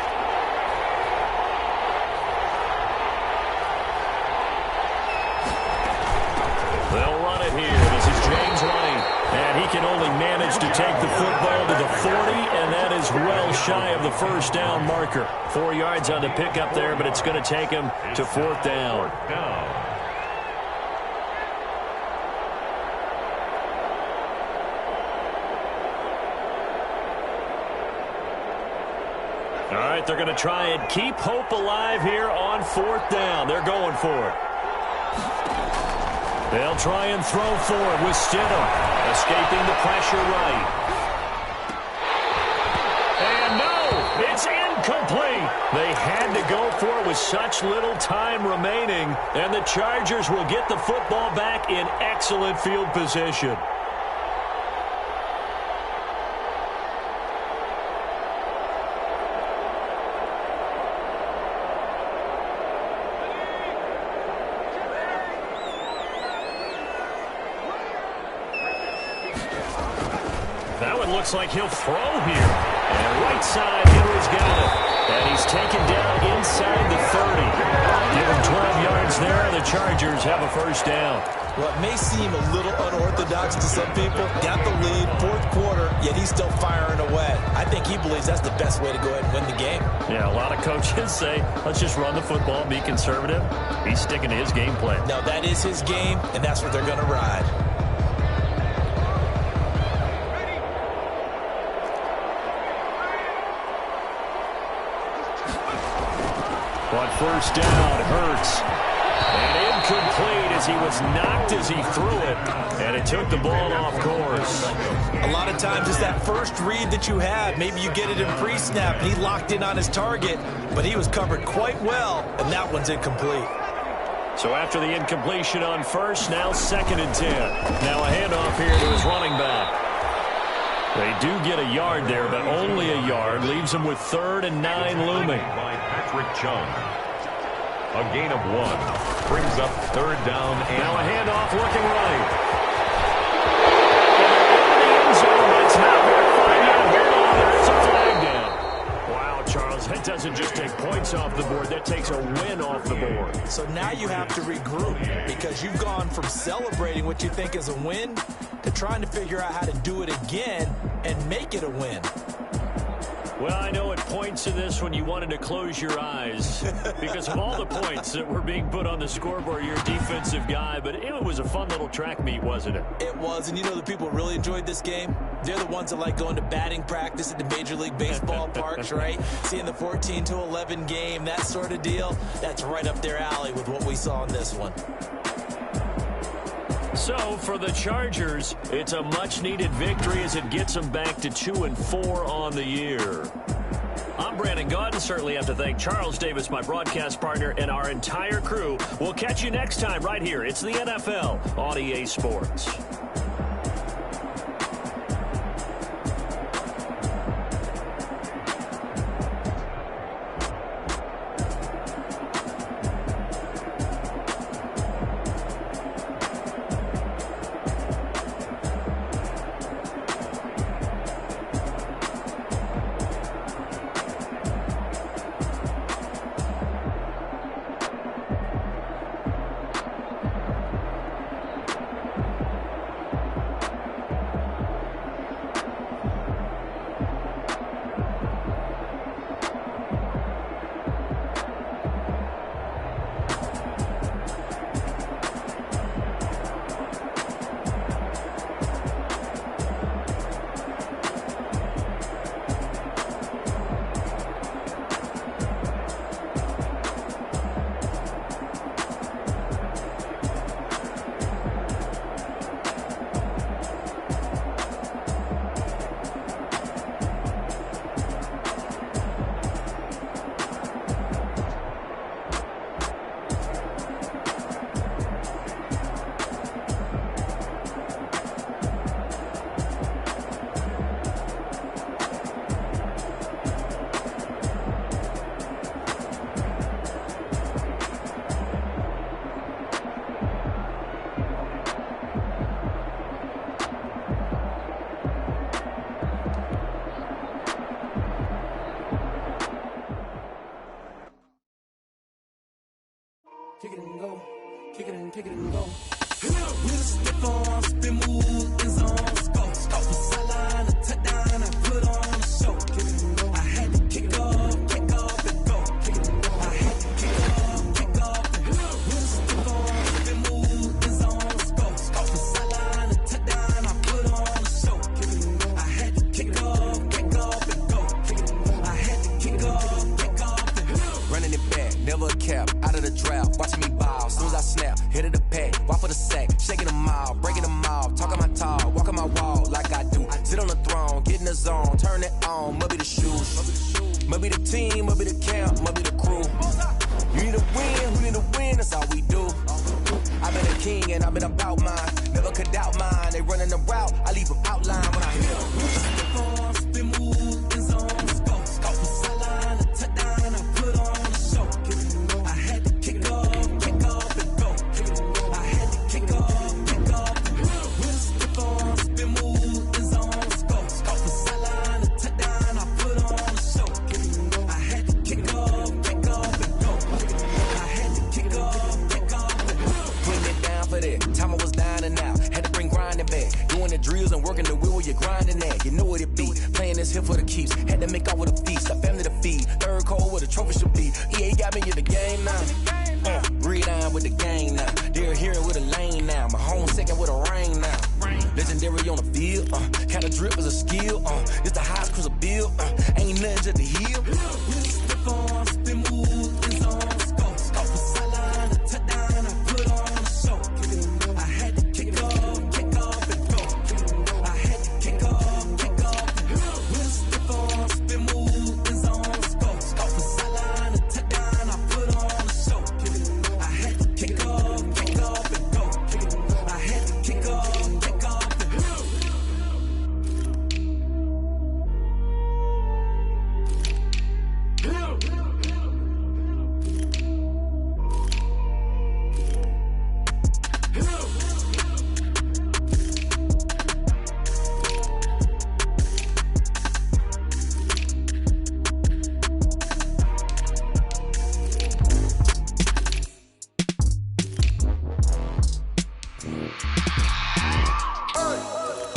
They'll run it here. This is James White. And he can only manage to take the football to the 40, and that is well shy of the first down marker. 4 yards on the pickup there, but it's going to take him to 4th down. All right, they're going to try and keep hope alive here on 4th down. They're going for it. They'll try and throw for it with Stidham. Escaping the pressure right. And no, it's incomplete. They had to go for it with such little time remaining. And the Chargers will get the football back in excellent field position. Looks like he'll throw here. And right side, Henry's got it. And he's taken down inside the 30. Give him 12 yards there, and the Chargers have a first down. Well, it may seem a little unorthodox to some people. Got the lead, 4th quarter, yet he's still firing away. I think he believes that's the best way to go ahead and win the game. Yeah, a lot of coaches say, let's just run the football and be conservative. He's sticking to his game plan. No, that is his game, and that's what they're going to ride. But first down, Hurts. And incomplete as he was knocked as he threw it. And it took the ball off course. A lot of times it's that first read that you have. Maybe you get it in pre-snap, and he locked in on his target, but he was covered quite well, and that one's incomplete. So after the incompletion on first, now 2nd and 10. Now a handoff here to his running back. They do get a yard there, but only a yard. Leaves them with 3rd and 9 looming. By Patrick Chung. A gain of 1. Brings up 3rd down. And now a handoff looking right. And the end zone, that's not worth 5 yards. Hold on, there's a flag down. Wow, Charles, that doesn't just take points off the board. That takes a win off the board. So now you have to regroup because you've gone from celebrating what you think is a win to trying to figure out how to do it again and make it a win. Well, I know at points in this when you wanted to close your eyes because of all the points that were being put on the scoreboard. You're a defensive guy, but it was a fun little track meet, wasn't it? It was, and you know the people really enjoyed this game? They're the ones that like going to batting practice at the Major League Baseball parks, right? Seeing the 14-11 game, that sort of deal. That's right up their alley with what we saw in this one. So for the Chargers, it's a much-needed victory as it gets them back to 2-4 on the year. I'm Brandon Gaudin. Certainly have to thank Charles Davis, my broadcast partner, and our entire crew. We'll catch you next time right here. It's the NFL on EA Sports. Kick it and go. Kick it and go. With a stiff arm, spin move, in zone, scope. Scope the sideline, a touchdown, I put on a show. Kick it and go. I had to kick off and go. Kick it and go. I had to kick off and go. With a stiff arm, spin move, in zone, scope. Scope the sideline, a touchdown, I put on a show. Kick it and go. I had to kick off and go. Kick it and go. I had to kick off and go. Running it back, never a cap, out of the drought, watching me ball, soon as I snap, hit of the pack, walk for the sack, shaking them all, breaking them all, talking my talk, walking my wall like I do, sit on the throne, get in the zone, turn it on, must be the shoes, must be the team, must be the camp, must be the crew, you need to win, who need to win, that's all we do, I've been a king and I've been about mine, never could doubt mine, they running the route, I leave them outline when I hit them. Spin move, in zone, scope, scope the sideline, a touchdown, I put on a show. I had to kick off and go. I had to kick off and go. With a stiff arm, spin move, in zone, scope, scope the sideline, a touchdown, I put on a show. I had to kick off and go. I had to kick off and go. Putting it down for that, time I was down and out, had to bring grinding back, doing the drills and working the wheel where you're grinding at, you know what it be, playing this here for the keeps, had to make off with a feast, a family to feed, third cold where the trophy should be, EA got me in the game now, breed on with the gang now, they're here with a lane now, my home second with a rain now, legendary on the field, kind of drip is a skill, it's the highest cruiser bill, ain't nothing just the hill. With a stiff arm, spin move, in zone, scope, scope the sideline, a touchdown, I put on a show. I had to kick off and go. I had to kick off and go. With a stiff arm, spin move, in zone, scope, scope the sideline, a touchdown, I put on a show. I had to kick off and go. I had to kick off and go.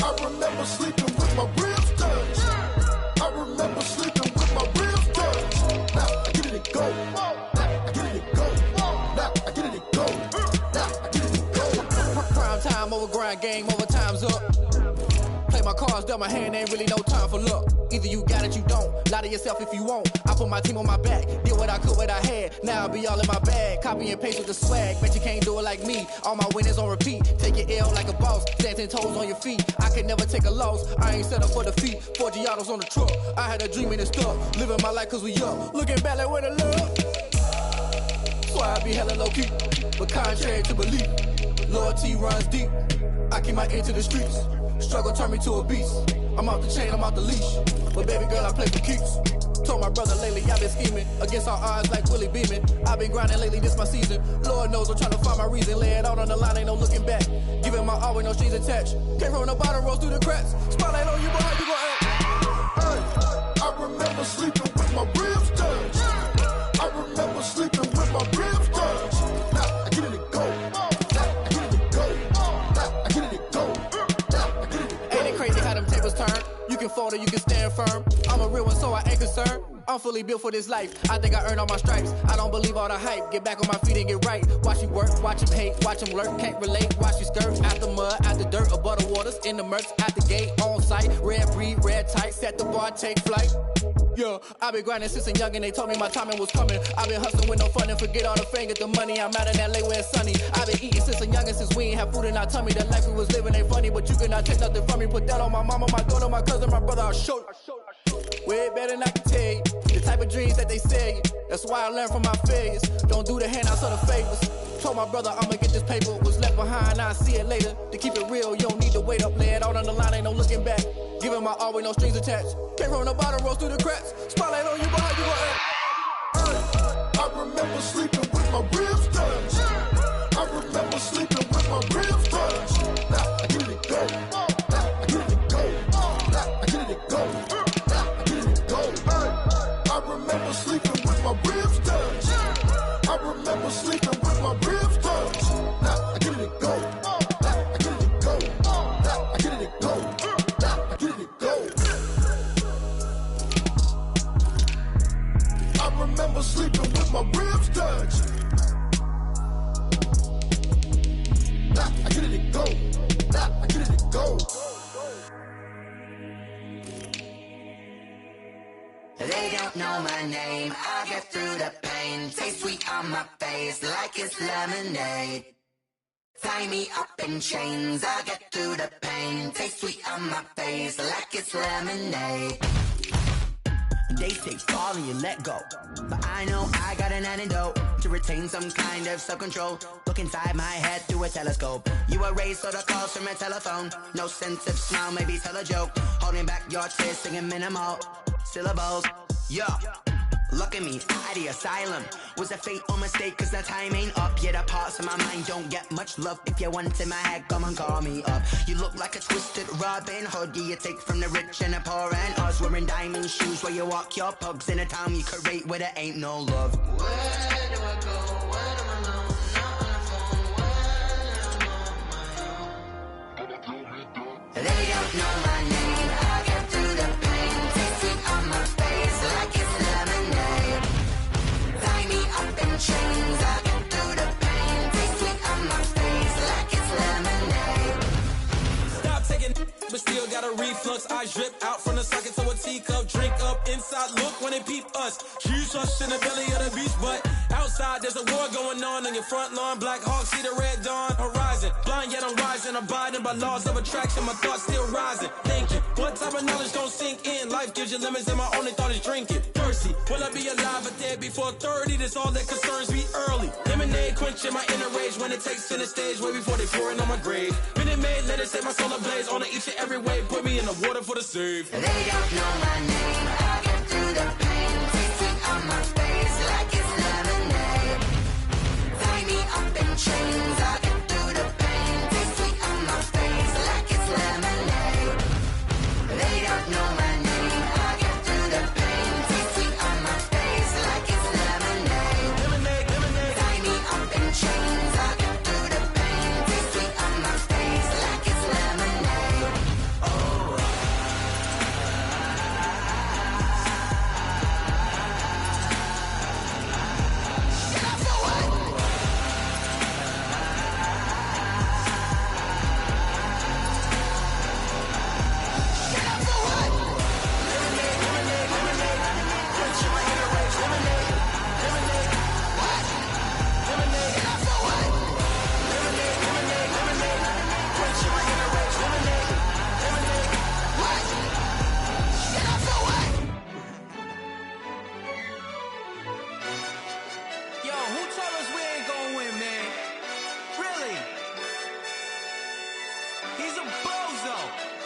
I remember sleeping with my ribs touched. I remember sleeping with my ribs touched. Now I get it and go. Now I get it and go. Now I get it and go. Now I get it and go. Prime time over grind game, over time's up. Play my my cards dealt my hand, ain't really no time for luck. Either you got it, you don't. Lie to yourself if you won't. I put my team on my back, did what I could, what I had. Now I be all in my bag, copy and paste with the swag. Bet you can't do it like me. All my winners on repeat. Take your L like a boss, stand 10 toes on your feet. I can never take a loss. I ain't set up for defeat. 4 Giottos on the truck. I had a dream and it's stuck. Living my life cause we up. Looking back like where the love. So I be hella low key, but contrary to belief, loyalty runs deep. I keep my ear to the streets. Struggle turned me to a beast. I'm off the chain, I'm off the leash. But baby girl, I play for keeps. Told my brother lately, I've been scheming against all odds like Willie Beeman. I've been grinding lately, this my season. Lord knows I'm trying to find my reason. Lay it out on the line, ain't no looking back. Giving my all with no strings attached. Came from the bottom, rose through the cracks. Spotlight on you, but how you gon' act? Hey, I remember sleeping with my ribs touched. I remember sleeping with my ribs touched. Now I get it to go. Now I get it to go. Now I get it to go. Now I get it to go. Ain't it crazy how them tables turn? You can fold or you can stand firm. I'm a real one, so I ain't concerned. I'm fully built for this life. I think I earned all my stripes. I don't believe all the hype. Get back on my feet and get right. Watch you work, watch him hate, watch him lurk. Can't relate, watch you skirt. Out the mud, out the dirt, above the waters, in the murks, out the gate, on site. Red breed, red tight, set the bar, take flight. Yeah, I been grinding since a young and they told me my timing was coming. I been hustling with no fun and forget all the fame, get the money. I'm out in LA where it's sunny. I been eating since a young and since we ain't have food in our tummy. The life we was living ain't funny, but you cannot take nothing from me. Put that on my mama, my daughter, my cousin, my brother, I'll show you. Way better than I can tell you. The type of dreams that they sell you. That's why I learned from my failures. Don't do the handouts or the favors. Told my brother I'ma get this paper. Was left behind, I'll see it later. To keep it real, you don't need to wait up. Lay it out on the line, ain't no looking back. Giving my all with no strings attached. Came from the bottom, rose through the cracks. Spotlight on you, but how you gon' act? I remember sleeping with my ribs touched. I remember sleeping with my ribs touched. Now I get it to go. Now I get it to go. Now I get it to go. Now I get it to go. I remember sleeping with my ribs touched. I remember sleeping with my ribs touched. Now I get it to go. Now I get it to go. Now I get it to go. Now I get it to go. I remember sleeping with my ribs touched. Now I get it to go. Now I get it to go. They don't know my name, I get through the pain. Taste sweet on my face like it's lemonade. Tie me up in chains, I get through the pain. Taste sweet on my face like it's lemonade. They say fall and you let go, but I know I got an antidote to retain some kind of self-control. Look inside my head through a telescope. You erase all the calls from a telephone. No sense of smile, maybe tell a joke. Holding back your tears, singing minimal syllables. Yeah, look at me, out the asylum. Was a fate or mistake, cause the time ain't up. Yeah, the parts of my mind don't get much love. If you want in my head, come and call me up. You look like a twisted Robin Hood. Yeah, you take from the rich and the poor and us. Wearing diamond shoes where you walk your pugs in a town you create where there ain't no love. Where do I go? Where am I alone? Not on the phone. When I'm on my own. They don't know my name. I get through the pain. Taste sweet on my face like it's lemonade. Tie me up in chains. I get through the pain. Taste sweet on my face like it's lemonade. Stop taking, but still got a reflux. I drip out from the socket to a teacup. Drink up inside, look when they peep us. Choose us in the belly of the beast, but outside there's a war going on your front lawn. Black Hawk, see the red dawn horizon. Blind yet I'm rising, abiding by laws of attraction. My thoughts still rising. Thinking, what type of knowledge don't sink in? Life gives you limits and my only thought is drinking. Thirsty, will I be alive or dead before 30? That's all that concerns me early. Lemonade quenching my inner rage when it takes center stage way before they pour it on my grave. Minute Maid, let it set my soul ablaze on each and every way. Put me in the water for the save. They don't know my name. I get through the pain. Taste sweet on my face like it's lemonade. Tie me up in chains. I get through the pain. Taste sweet on my face like it's lemonade. They don't know my name. I get through the pain. Taste sweet on my face like it's lemonade. Lemonade, lemonade. Tie me up in chains. I get through the pain. Taste sweet on my face like it's lemonade. Oh. Really? He's a bozo.